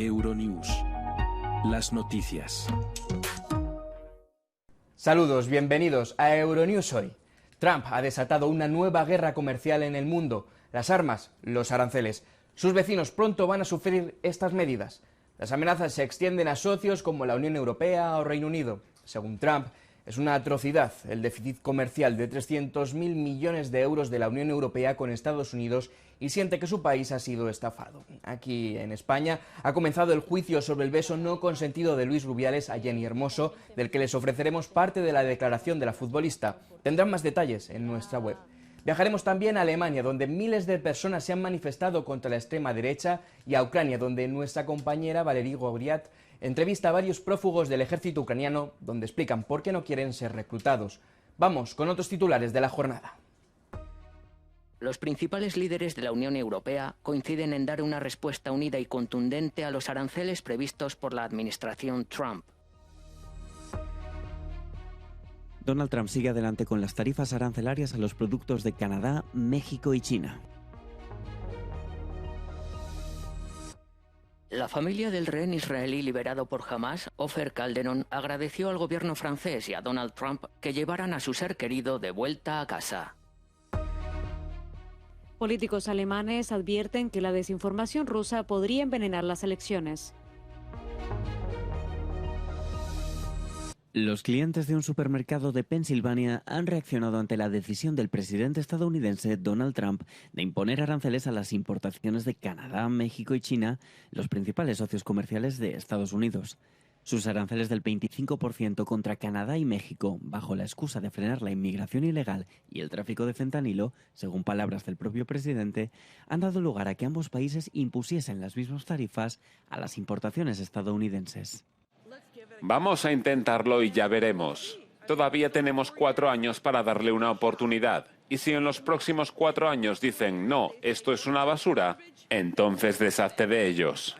Euronews. Las noticias. Saludos, bienvenidos a Euronews hoy. Trump ha desatado una nueva guerra comercial en el mundo. Las armas, los aranceles. Sus vecinos pronto van a sufrir estas medidas. Las amenazas se extienden a socios como la Unión Europea o Reino Unido. Según Trump, es una atrocidad el déficit comercial de 300.000 millones de euros de la Unión Europea con Estados Unidos y siente que su país ha sido estafado. Aquí en España ha comenzado el juicio sobre el beso no consentido de Luis Rubiales a Jenny Hermoso, del que les ofreceremos parte de la declaración de la futbolista. Tendrán más detalles en nuestra web. Viajaremos también a Alemania, donde miles de personas se han manifestado contra la extrema derecha, y a Ucrania, donde nuestra compañera Valerie Goriat entrevista a varios prófugos del ejército ucraniano, donde explican por qué no quieren ser reclutados. Vamos con otros titulares de la jornada. Los principales líderes de la Unión Europea coinciden en dar una respuesta unida y contundente a los aranceles previstos por la administración Trump. Donald Trump sigue adelante con las tarifas arancelarias a los productos de Canadá, México y China. La familia del rehén israelí liberado por Hamas, Ofer Calderon, agradeció al gobierno francés y a Donald Trump que llevaran a su ser querido de vuelta a casa. Políticos alemanes advierten que la desinformación rusa podría envenenar las elecciones. Los clientes de un supermercado de Pensilvania han reaccionado ante la decisión del presidente estadounidense Donald Trump de imponer aranceles a las importaciones de Canadá, México y China, los principales socios comerciales de Estados Unidos. Sus aranceles del 25% contra Canadá y México, bajo la excusa de frenar la inmigración ilegal y el tráfico de fentanilo, según palabras del propio presidente, han dado lugar a que ambos países impusiesen las mismas tarifas a las importaciones estadounidenses. Vamos a intentarlo y ya veremos. Todavía tenemos 4 años para darle una oportunidad. Y si en los próximos 4 años dicen, no, esto es una basura, entonces deshazte de ellos.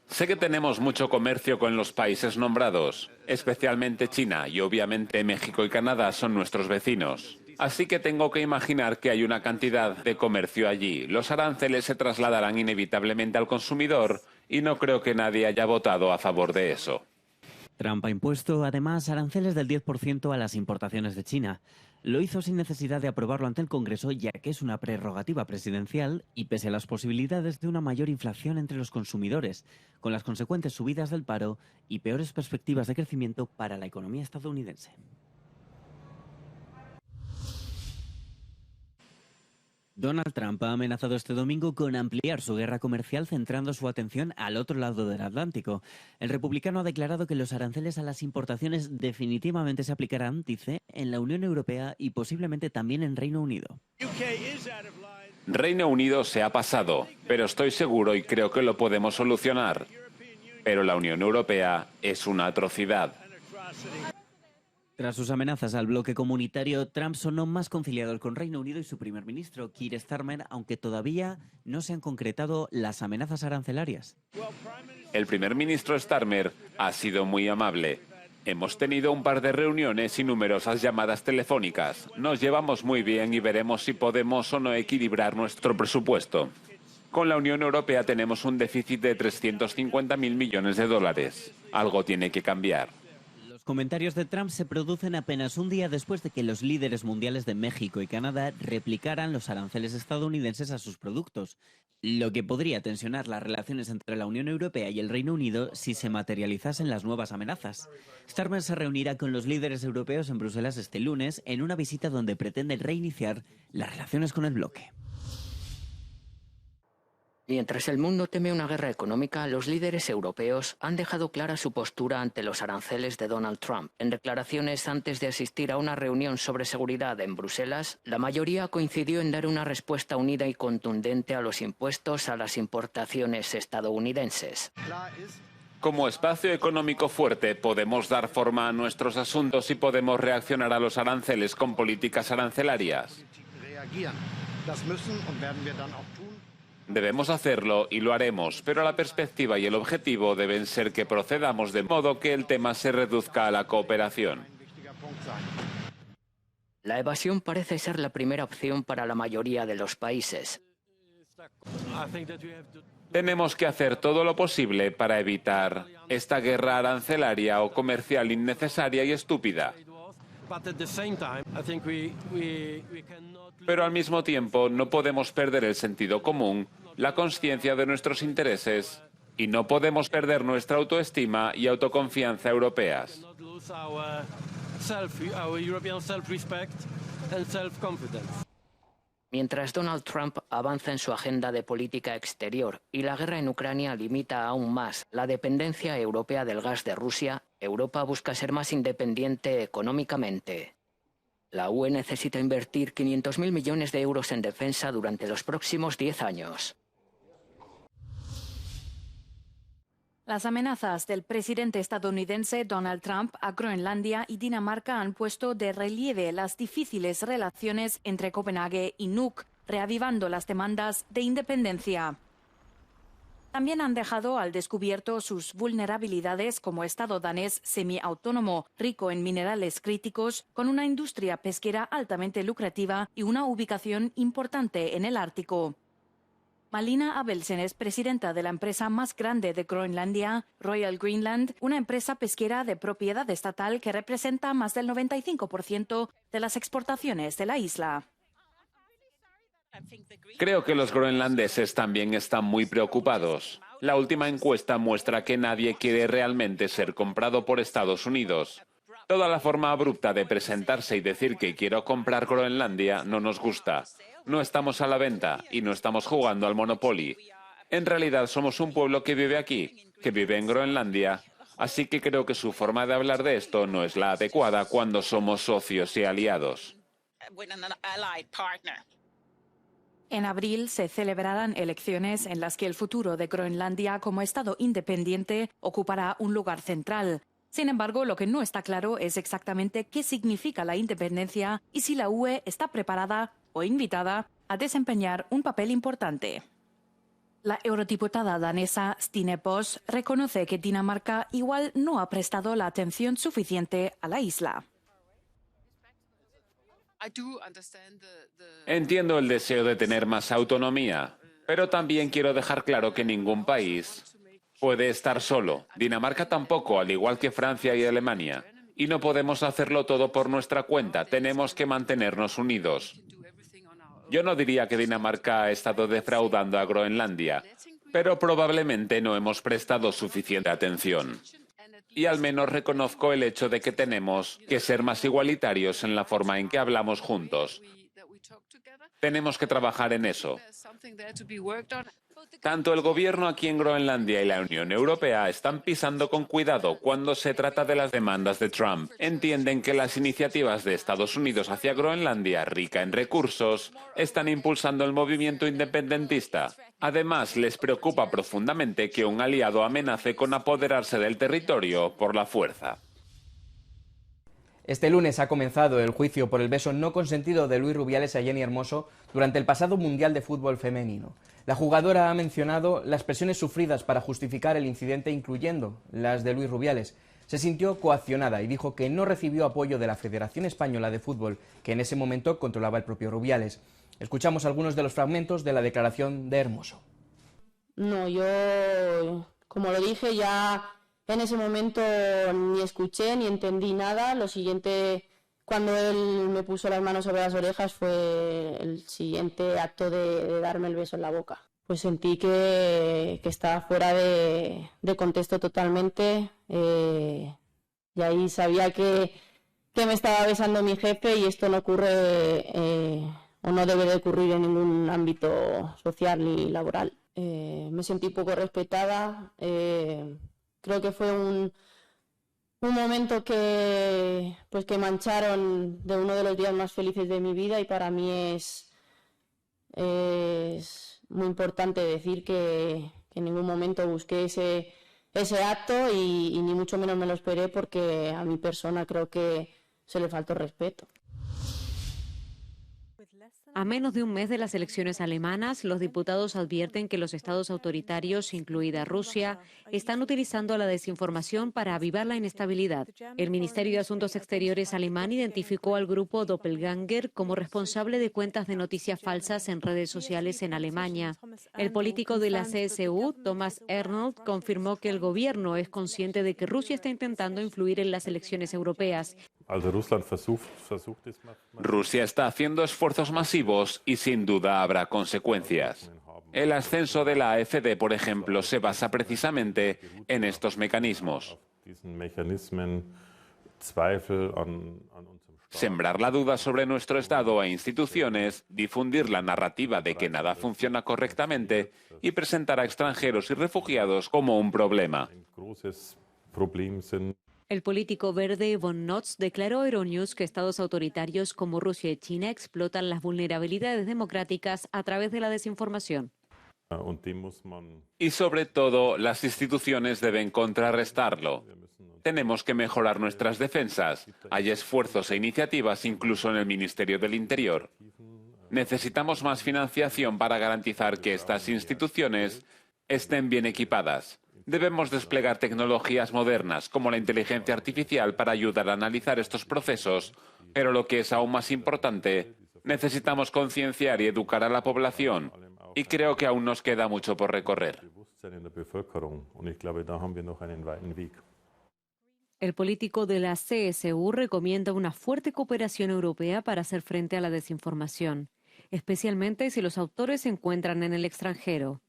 Sé que tenemos mucho comercio con los países nombrados, especialmente China, y obviamente México y Canadá son nuestros vecinos. Así que tengo que imaginar que hay una cantidad de comercio allí. Los aranceles se trasladarán inevitablemente al consumidor y no creo que nadie haya votado a favor de eso. Trump ha impuesto, además, aranceles del 10% a las importaciones de China. Lo hizo sin necesidad de aprobarlo ante el Congreso, ya que es una prerrogativa presidencial y pese a las posibilidades de una mayor inflación entre los consumidores, con las consecuentes subidas del paro y peores perspectivas de crecimiento para la economía estadounidense. Donald Trump ha amenazado este domingo con ampliar su guerra comercial centrando su atención al otro lado del Atlántico. El republicano ha declarado que los aranceles a las importaciones definitivamente se aplicarán, dice, en la Unión Europea y posiblemente también en Reino Unido. Reino Unido se ha pasado, pero estoy seguro y creo que lo podemos solucionar. Pero la Unión Europea es una atrocidad. Tras sus amenazas al bloque comunitario, Trump sonó más conciliador con Reino Unido y su primer ministro, Keir Starmer, aunque todavía no se han concretado las amenazas arancelarias. El primer ministro Starmer ha sido muy amable. Hemos tenido un par de reuniones y numerosas llamadas telefónicas. Nos llevamos muy bien y veremos si podemos o no equilibrar nuestro presupuesto. Con la Unión Europea tenemos un déficit de 350.000 millones de dólares. Algo tiene que cambiar. Los comentarios de Trump se producen apenas un día después de que los líderes mundiales de México y Canadá replicaran los aranceles estadounidenses a sus productos, lo que podría tensionar las relaciones entre la Unión Europea y el Reino Unido si se materializasen las nuevas amenazas. Starmer se reunirá con los líderes europeos en Bruselas este lunes en una visita donde pretende reiniciar las relaciones con el bloque. Mientras el mundo teme una guerra económica, los líderes europeos han dejado clara su postura ante los aranceles de Donald Trump. En declaraciones antes de asistir a una reunión sobre seguridad en Bruselas, la mayoría coincidió en dar una respuesta unida y contundente a los impuestos a las importaciones estadounidenses. Como espacio económico fuerte, podemos dar forma a nuestros asuntos y podemos reaccionar a los aranceles con políticas arancelarias. Debemos hacerlo y lo haremos, pero la perspectiva y el objetivo deben ser que procedamos de modo que el tema se reduzca a la cooperación. La evasión parece ser la primera opción para la mayoría de los países. Tenemos que hacer todo lo posible para evitar esta guerra arancelaria o comercial innecesaria y estúpida. Pero al mismo tiempo no podemos perder el sentido común, la conciencia de nuestros intereses y no podemos perder nuestra autoestima y autoconfianza europeas. Mientras Donald Trump avanza en su agenda de política exterior y la guerra en Ucrania limita aún más la dependencia europea del gas de Rusia, Europa busca ser más independiente económicamente. La UE necesita invertir 500.000 millones de euros en defensa durante los próximos 10 años. Las amenazas del presidente estadounidense Donald Trump a Groenlandia y Dinamarca han puesto de relieve las difíciles relaciones entre Copenhague y Nuuk, reavivando las demandas de independencia. También han dejado al descubierto sus vulnerabilidades como Estado danés semiautónomo, rico en minerales críticos, con una industria pesquera altamente lucrativa y una ubicación importante en el Ártico. Malina Abelsen es presidenta de la empresa más grande de Groenlandia, Royal Greenland, una empresa pesquera de propiedad estatal que representa más del 95% de las exportaciones de la isla. Creo que los groenlandeses también están muy preocupados. La última encuesta muestra que nadie quiere realmente ser comprado por Estados Unidos. Toda la forma abrupta de presentarse y decir que quiero comprar Groenlandia no nos gusta. No estamos a la venta y no estamos jugando al Monopoly. En realidad somos un pueblo que vive aquí, que vive en Groenlandia, así que creo que su forma de hablar de esto no es la adecuada cuando somos socios y aliados. En abril se celebrarán elecciones en las que el futuro de Groenlandia como Estado independiente ocupará un lugar central. Sin embargo, lo que no está claro es exactamente qué significa la independencia y si la UE está preparada o invitada a desempeñar un papel importante. La eurodiputada danesa Stine Bosch reconoce que Dinamarca igual no ha prestado la atención suficiente a la isla. Entiendo el deseo de tener más autonomía, pero también quiero dejar claro que ningún país puede estar solo. Dinamarca tampoco, al igual que Francia y Alemania. Y no podemos hacerlo todo por nuestra cuenta. Tenemos que mantenernos unidos. Yo no diría que Dinamarca ha estado defraudando a Groenlandia, pero probablemente no hemos prestado suficiente atención. Y al menos reconozco el hecho de que tenemos que ser más igualitarios en la forma en que hablamos juntos. Tenemos que trabajar en eso. Tanto el gobierno aquí en Groenlandia y la Unión Europea están pisando con cuidado cuando se trata de las demandas de Trump. Entienden que las iniciativas de Estados Unidos hacia Groenlandia, rica en recursos, están impulsando el movimiento independentista. Además, les preocupa profundamente que un aliado amenace con apoderarse del territorio por la fuerza. Este lunes ha comenzado el juicio por el beso no consentido de Luis Rubiales a Jenni Hermoso durante el pasado Mundial de Fútbol Femenino. La jugadora ha mencionado las presiones sufridas para justificar el incidente, incluyendo las de Luis Rubiales. Se sintió coaccionada y dijo que no recibió apoyo de la Federación Española de Fútbol, que en ese momento controlaba el propio Rubiales. Escuchamos algunos de los fragmentos de la declaración de Hermoso. No, yo, como lo dije, ya en ese momento ni escuché ni entendí nada. Lo siguiente, cuando él me puso las manos sobre las orejas, fue el siguiente acto de darme el beso en la boca. Pues sentí que estaba fuera de contexto totalmente, y ahí sabía que me estaba besando mi jefe, y esto no ocurre o no debe de ocurrir en ningún ámbito social ni laboral. Me sentí poco respetada. Creo que fue un momento que mancharon de uno de los días más felices de mi vida, y para mí es muy importante decir que en ningún momento busqué ese acto y ni mucho menos me lo esperé, porque a mi persona creo que se le faltó respeto. A menos de un mes de las elecciones alemanas, los diputados advierten que los estados autoritarios, incluida Rusia, están utilizando la desinformación para avivar la inestabilidad. El Ministerio de Asuntos Exteriores alemán identificó al grupo Doppelganger como responsable de cuentas de noticias falsas en redes sociales en Alemania. El político de la CSU, Thomas Arnold, confirmó que el gobierno es consciente de que Rusia está intentando influir en las elecciones europeas. Rusia está haciendo esfuerzos masivos y sin duda habrá consecuencias. El ascenso de la AfD, por ejemplo, se basa precisamente en estos mecanismos. Sembrar la duda sobre nuestro Estado e instituciones, difundir la narrativa de que nada funciona correctamente y presentar a extranjeros y refugiados como un problema. El político verde Von Notz declaró a Euronews que estados autoritarios como Rusia y China explotan las vulnerabilidades democráticas a través de la desinformación. Y sobre todo, las instituciones deben contrarrestarlo. Tenemos que mejorar nuestras defensas. Hay esfuerzos e iniciativas incluso en el Ministerio del Interior. Necesitamos más financiación para garantizar que estas instituciones estén bien equipadas. Debemos desplegar tecnologías modernas como la inteligencia artificial para ayudar a analizar estos procesos, pero lo que es aún más importante, necesitamos concienciar y educar a la población, y creo que aún nos queda mucho por recorrer. El político de la CSU recomienda una fuerte cooperación europea para hacer frente a la desinformación, especialmente si los autores se encuentran en el extranjero.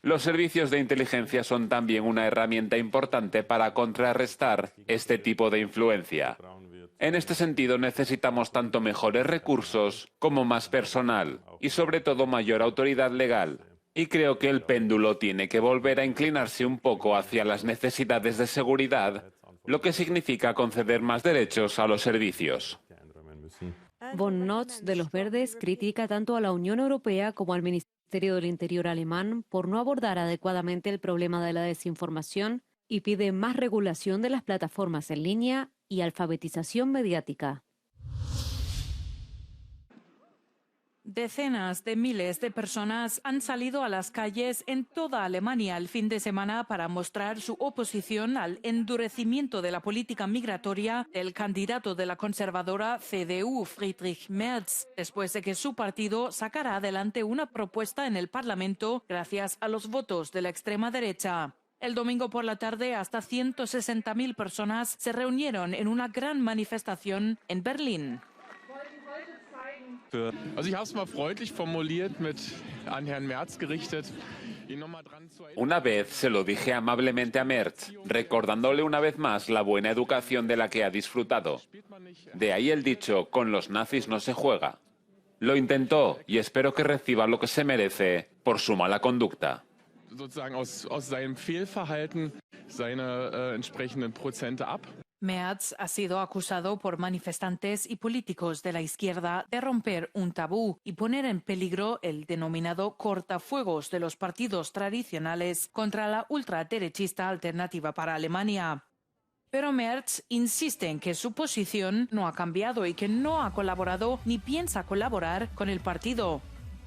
Los servicios de inteligencia son también una herramienta importante para contrarrestar este tipo de influencia. En este sentido, necesitamos tanto mejores recursos como más personal y, sobre todo, mayor autoridad legal. Y creo que el péndulo tiene que volver a inclinarse un poco hacia las necesidades de seguridad, lo que significa conceder más derechos a los servicios. Von Notz, de los Verdes, critica tanto a la Unión Europea como al Ministerio del Interior alemán por no abordar adecuadamente el problema de la desinformación y pide más regulación de las plataformas en línea y alfabetización mediática. Decenas de miles de personas han salido a las calles en toda Alemania el fin de semana para mostrar su oposición al endurecimiento de la política migratoria del candidato de la conservadora CDU, Friedrich Merz, después de que su partido sacara adelante una propuesta en el Parlamento gracias a los votos de la extrema derecha. El domingo por la tarde, hasta 160.000 personas se reunieron en una gran manifestación en Berlín. Also ich habe es mal freundlich formuliert an Herrn Merz gerichtet. Una vez se lo dije amablemente a Merz, recordándole una vez más la buena educación de la que ha disfrutado. De ahí el dicho, con los nazis no se juega. Lo intentó y espero que reciba lo que se merece por su mala conducta. Sozusagen aus seinem Fehlverhalten seine entsprechenden Prozente ab. Merz ha sido acusado por manifestantes y políticos de la izquierda de romper un tabú y poner en peligro el denominado cortafuegos de los partidos tradicionales contra la ultraderechista Alternativa para Alemania. Pero Merz insiste en que su posición no ha cambiado y que no ha colaborado ni piensa colaborar con el partido.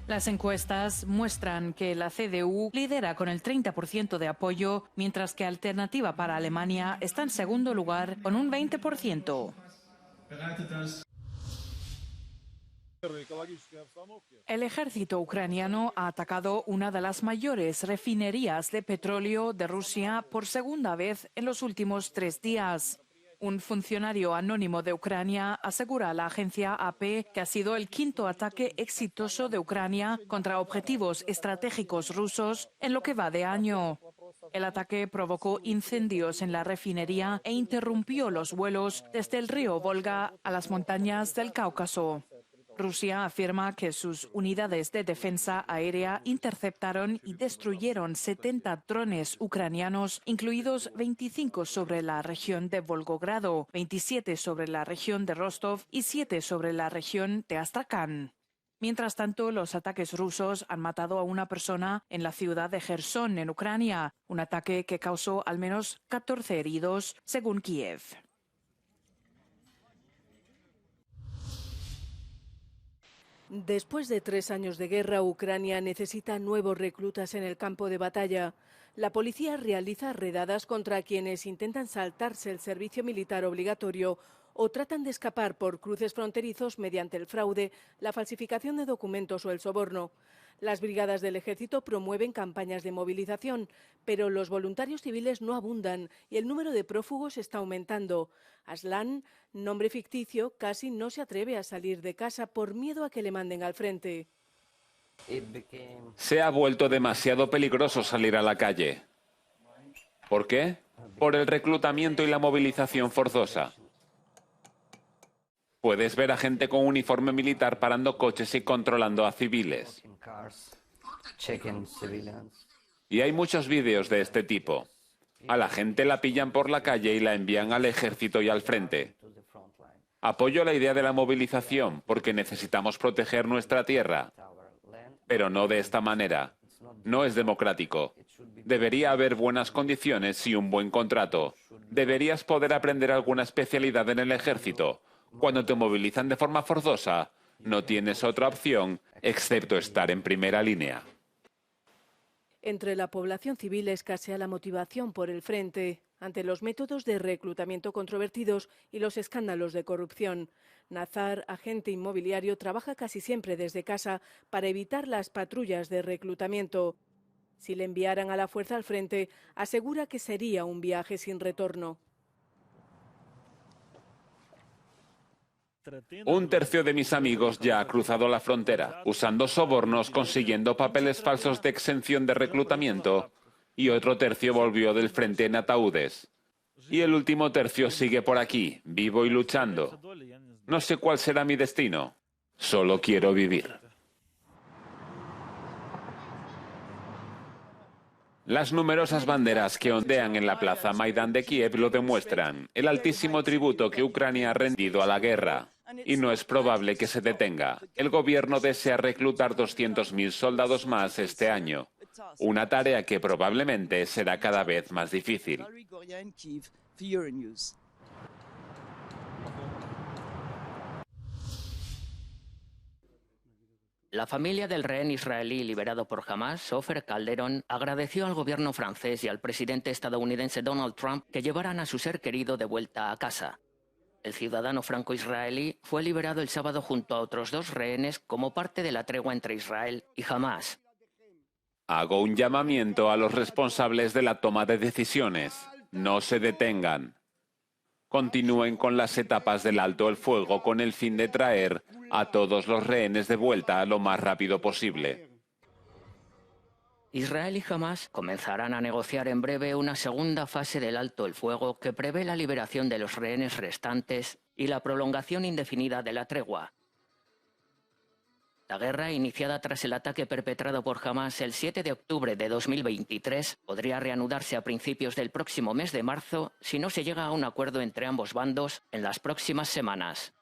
Las encuestas muestran que la CDU lidera con el 30% de apoyo, mientras que Alternativa para Alemania está en segundo lugar con un 20%. El ejército ucraniano ha atacado una de las mayores refinerías de petróleo de Rusia por segunda vez en los últimos 3 días. Un funcionario anónimo de Ucrania asegura a la agencia AP que ha sido el 5º ataque exitoso de Ucrania contra objetivos estratégicos rusos en lo que va de año. El ataque provocó incendios en la refinería e interrumpió los vuelos desde el río Volga a las montañas del Cáucaso. Rusia afirma que sus unidades de defensa aérea interceptaron y destruyeron 70 drones ucranianos, incluidos 25 sobre la región de Volgogrado, 27 sobre la región de Rostov y 7 sobre la región de Astrakán. Mientras tanto, los ataques rusos han matado a una persona en la ciudad de Jersón, en Ucrania, un ataque que causó al menos 14 heridos, según Kiev. Después de 3 años de guerra, Ucrania necesita nuevos reclutas en el campo de batalla. La policía realiza redadas contra quienes intentan saltarse el servicio militar obligatorio o tratan de escapar por cruces fronterizos mediante el fraude, la falsificación de documentos o el soborno. Las brigadas del ejército promueven campañas de movilización, pero los voluntarios civiles no abundan y el número de prófugos está aumentando. Aslan, nombre ficticio, casi no se atreve a salir de casa por miedo a que le manden al frente. Se ha vuelto demasiado peligroso salir a la calle. ¿Por qué? Por el reclutamiento y la movilización forzosa. Puedes ver a gente con uniforme militar parando coches y controlando a civiles. Y hay muchos vídeos de este tipo. A la gente la pillan por la calle y la envían al ejército y al frente. Apoyo la idea de la movilización porque necesitamos proteger nuestra tierra. Pero no de esta manera. No es democrático. Debería haber buenas condiciones y un buen contrato. Deberías poder aprender alguna especialidad en el ejército. Cuando te movilizan de forma forzosa, no tienes otra opción excepto estar en primera línea. Entre la población civil escasea la motivación por el frente ante los métodos de reclutamiento controvertidos y los escándalos de corrupción. Nazar, agente inmobiliario, trabaja casi siempre desde casa para evitar las patrullas de reclutamiento. Si le enviaran a la fuerza al frente, asegura que sería un viaje sin retorno. Un tercio de mis amigos ya ha cruzado la frontera, usando sobornos, consiguiendo papeles falsos de exención de reclutamiento, y otro tercio volvió del frente en ataúdes. Y el último tercio sigue por aquí, vivo y luchando. No sé cuál será mi destino, solo quiero vivir. Las numerosas banderas que ondean en la plaza Maidán de Kiev lo demuestran, el altísimo tributo que Ucrania ha rendido a la guerra. Y no es probable que se detenga. El gobierno desea reclutar 200.000 soldados más este año, una tarea que probablemente será cada vez más difícil. La familia del rehén israelí liberado por Hamas, Ofer Calderón, agradeció al gobierno francés y al presidente estadounidense Donald Trump que llevaran a su ser querido de vuelta a casa. El ciudadano franco-israelí fue liberado el sábado junto a otros 2 rehenes como parte de la tregua entre Israel y Hamas. Hago un llamamiento a los responsables de la toma de decisiones. No se detengan. Continúen con las etapas del alto el fuego con el fin de traer a todos los rehenes de vuelta lo más rápido posible. Israel y Hamas comenzarán a negociar en breve una segunda fase del alto el fuego que prevé la liberación de los rehenes restantes y la prolongación indefinida de la tregua. La guerra, iniciada tras el ataque perpetrado por Hamas el 7 de octubre de 2023, podría reanudarse a principios del próximo mes de marzo si no se llega a un acuerdo entre ambos bandos en las próximas semanas.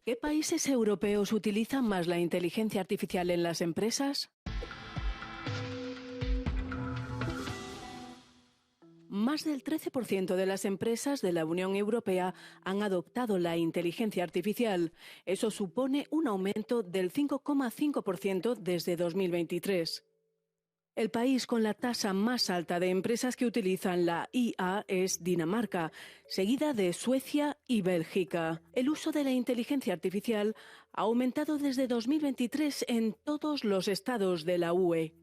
¿Qué países europeos utilizan más la inteligencia artificial en las empresas? Más del 13% de las empresas de la Unión Europea han adoptado la inteligencia artificial. Eso supone un aumento del 5,5% desde 2023. El país con la tasa más alta de empresas que utilizan la IA es Dinamarca, seguida de Suecia y Bélgica. El uso de la inteligencia artificial ha aumentado desde 2023 en todos los estados de la UE.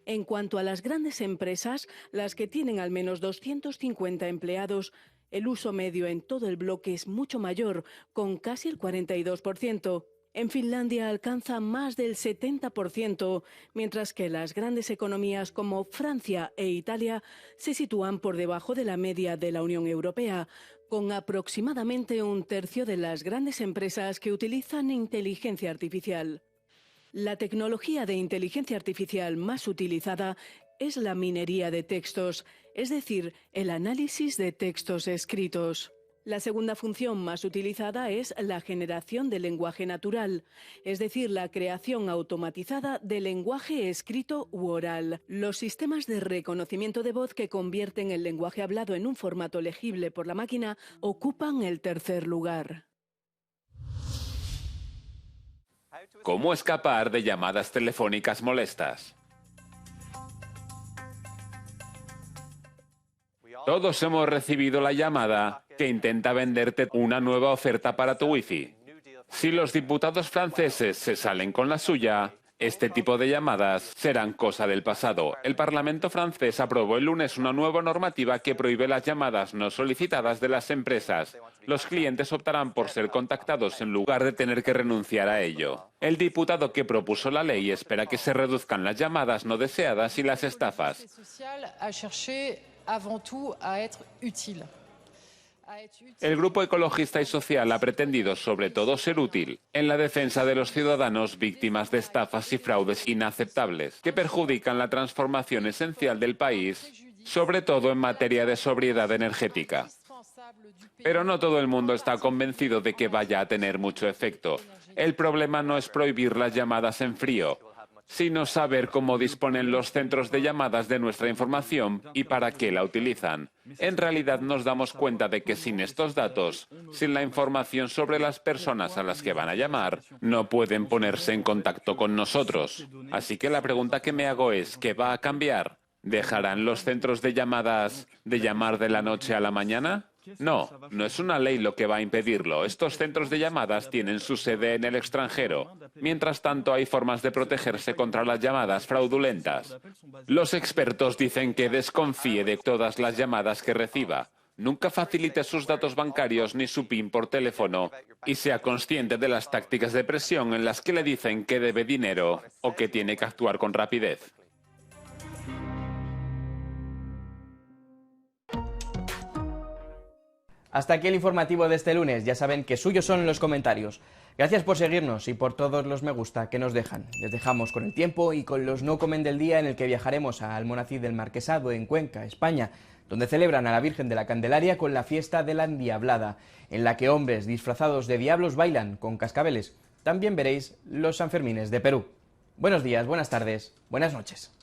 En cuanto a las grandes empresas, las que tienen al menos 250 empleados, el uso medio en todo el bloque es mucho mayor, con casi el 42%. En Finlandia alcanza más del 70%, mientras que las grandes economías como Francia e Italia se sitúan por debajo de la media de la Unión Europea, con aproximadamente un tercio de las grandes empresas que utilizan inteligencia artificial. La tecnología de inteligencia artificial más utilizada es la minería de textos, es decir, el análisis de textos escritos. La segunda función más utilizada es la generación de lenguaje natural, es decir, la creación automatizada de lenguaje escrito u oral. Los sistemas de reconocimiento de voz que convierten el lenguaje hablado en un formato legible por la máquina ocupan el tercer lugar. ¿Cómo escapar de llamadas telefónicas molestas? Todos hemos recibido la llamada que intenta venderte una nueva oferta para tu wifi. Si los diputados franceses se salen con la suya, este tipo de llamadas serán cosa del pasado. El Parlamento francés aprobó el lunes una nueva normativa que prohíbe las llamadas no solicitadas de las empresas. Los clientes optarán por ser contactados en lugar de tener que renunciar a ello. El diputado que propuso la ley espera que se reduzcan las llamadas no deseadas y las estafas. El grupo ecologista y social ha pretendido sobre todo ser útil en la defensa de los ciudadanos víctimas de estafas y fraudes inaceptables que perjudican la transformación esencial del país, sobre todo en materia de sobriedad energética. Pero no todo el mundo está convencido de que vaya a tener mucho efecto. El problema no es prohibir las llamadas en frío, sino saber cómo disponen los centros de llamadas de nuestra información y para qué la utilizan. En realidad nos damos cuenta de que sin estos datos, sin la información sobre las personas a las que van a llamar, no pueden ponerse en contacto con nosotros. Así que la pregunta que me hago es, ¿qué va a cambiar? ¿Dejarán los centros de llamadas de llamar de la noche a la mañana? No, no es una ley lo que va a impedirlo. Estos centros de llamadas tienen su sede en el extranjero. Mientras tanto, hay formas de protegerse contra las llamadas fraudulentas. Los expertos dicen que desconfíe de todas las llamadas que reciba. Nunca facilite sus datos bancarios ni su PIN por teléfono y sea consciente de las tácticas de presión en las que le dicen que debe dinero o que tiene que actuar con rapidez. Hasta aquí el informativo de este lunes. Ya saben que suyos son los comentarios. Gracias por seguirnos y por todos los me gusta que nos dejan. Les dejamos con el tiempo y con los no comen del día, en el que viajaremos a Almonacid del Marquesado, en Cuenca, España, donde celebran a la Virgen de la Candelaria con la fiesta de la Endiablada, en la que hombres disfrazados de diablos bailan con cascabeles. También veréis los Sanfermines de Perú. Buenos días, buenas tardes, buenas noches.